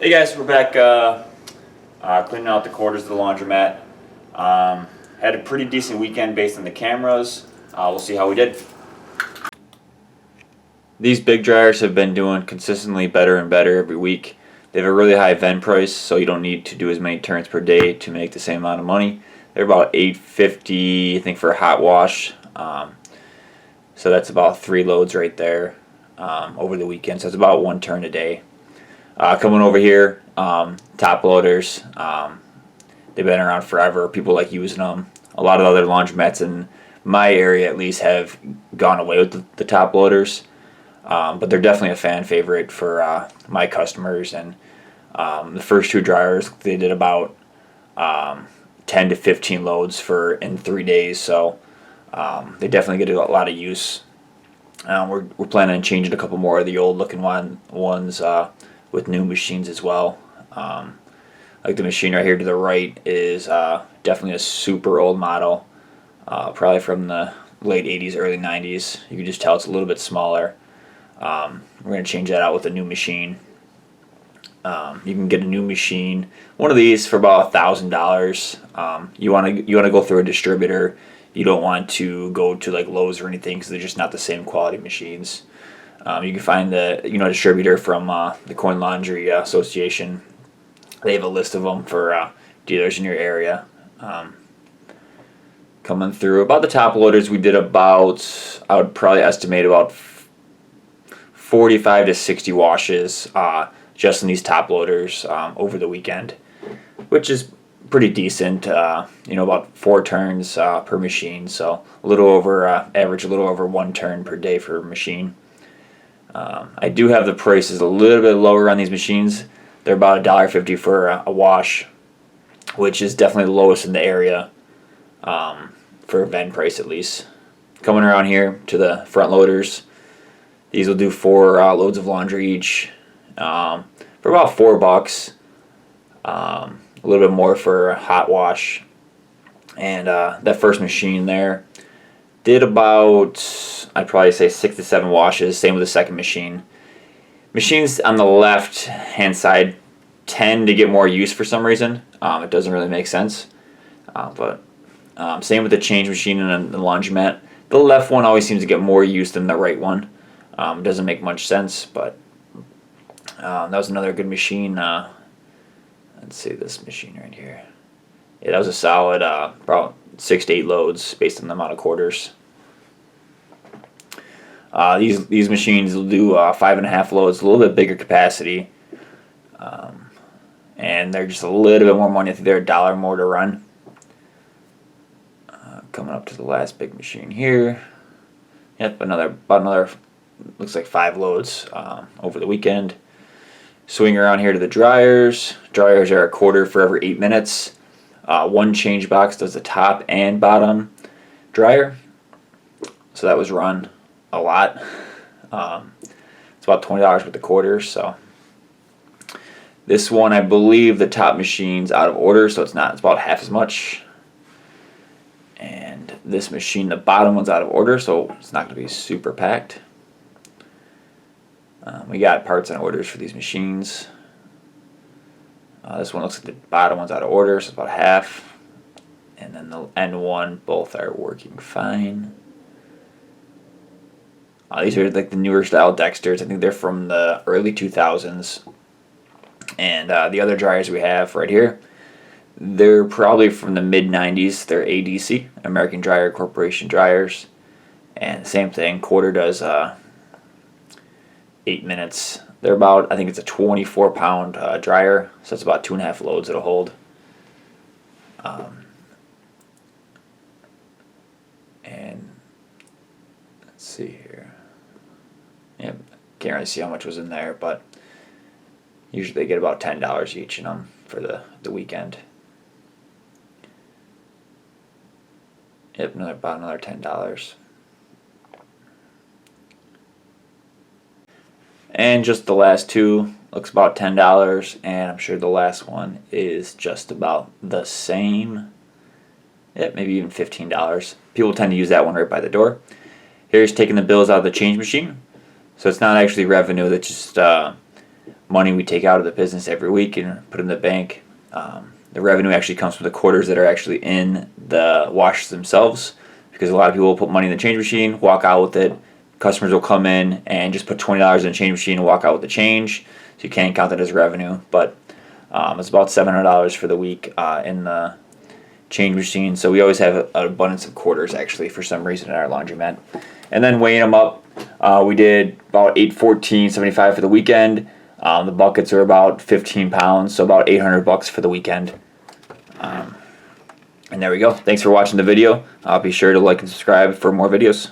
Hey guys, we're back cleaning out the quarters of the laundromat. Had a pretty decent weekend based on the cameras. We'll see how we did. These big dryers have been doing consistently better and better every week. They have a really high vend price, so you don't need to do as many turns per day to make the same amount of money. They're about $8.50, I think, for a hot wash. So that's about 3 loads right there over the weekend. So it's about 1 turn a day. Coming over here, top loaders. They've been around forever. People like using them. A lot of other laundromats in my area, at least, have gone away with the top loaders. But they're definitely a fan favorite for my customers. And the first 2 dryers, they did about 10 to 15 loads in 3 days. So they definitely get a lot of use. We're planning on changing a couple more of the old looking ones with new machines as well. Like the machine right here to the right is definitely a super old model, probably from the late 80s, early 90s. You can just tell it's a little bit smaller. We're going to change that out with a new machine. You can get a new machine, one of these, for about $1,000. You want to go through a distributor. You don't want to go to like Lowe's or anything because they're just not the same quality machines. You can find the distributor from the Coin Laundry Association. They have a list of them for dealers in your area. Coming through about the top loaders, we did about, I would probably estimate about 45 to 60 washes just in these top loaders over the weekend, which is pretty decent. About 4 turns per machine, so a little over average, a little over 1 turn per day per machine. I do have the prices a little bit lower on these machines. They're about $1.50 for a wash, which is definitely the lowest in the area for a vend price, at least. Coming around here to the front loaders, these will do 4 loads of laundry each for about $4. A little bit more for a hot wash. And that first machine there did about, I'd probably say 6 to 7 washes. Same with the second machine. Machines on the left hand side tend to get more use for some reason. It doesn't really make sense. But same with the change machine and the laundromat. The left one always seems to get more use than the right one. It doesn't make much sense, but that was another good machine. Let's see this machine right here. Yeah, that was a solid about 6 to 8 loads based on the amount of quarters. These machines will do 5.5 loads, a little bit bigger capacity, and they're just a little bit more money. I think they're $1 more to run. Coming up to the last big machine here. Yep, about another looks like 5 loads over the weekend. Swing around here to the dryers. Dryers are a quarter for every 8 minutes. 1 change box does the top and bottom dryer. So that was run a lot. It's about $20 with the quarters. So this one, I believe the top machine's out of order, so it's about half as much. And this machine, the bottom one's out of order, so it's not going to be super packed. We got parts and orders for these machines. This one looks like the bottom one's out of order, so it's about half. And then the end one, both are working fine. These are like the newer style Dexters. I think they're from the early 2000s. And the other dryers we have right here, they're probably from the mid 90s. They're ADC, American Dryer Corporation dryers. And same thing, quarter does 8 minutes. They're about, I think it's a 24-pound dryer, so it's about 2.5 loads it'll hold. And let's see here. Yep, can't really see how much was in there, but usually they get about $10 each in them for the weekend. Yep, about another $10. And just the last 2 looks about $10, and I'm sure the last one is just about the same. Yep, maybe even $15. People tend to use that one right by the door. Here's taking the bills out of the change machine. So it's not actually revenue, that's just money we take out of the business every week and put in the bank. The revenue actually comes from the quarters that are actually in the washes themselves, because a lot of people will put money in the change machine, walk out with it. Customers will come in and just put $20 in the change machine and walk out with the change, so you can't count that as revenue. But it's about $700 for the week in the change machine. So we always have an abundance of quarters, actually, for some reason in our laundromat. And then weighing them up, we did about 814.75 for the weekend. The buckets are about 15 pounds, so about $800 for the weekend. And there we go. Thanks for watching the video. Be sure to like and subscribe for more videos.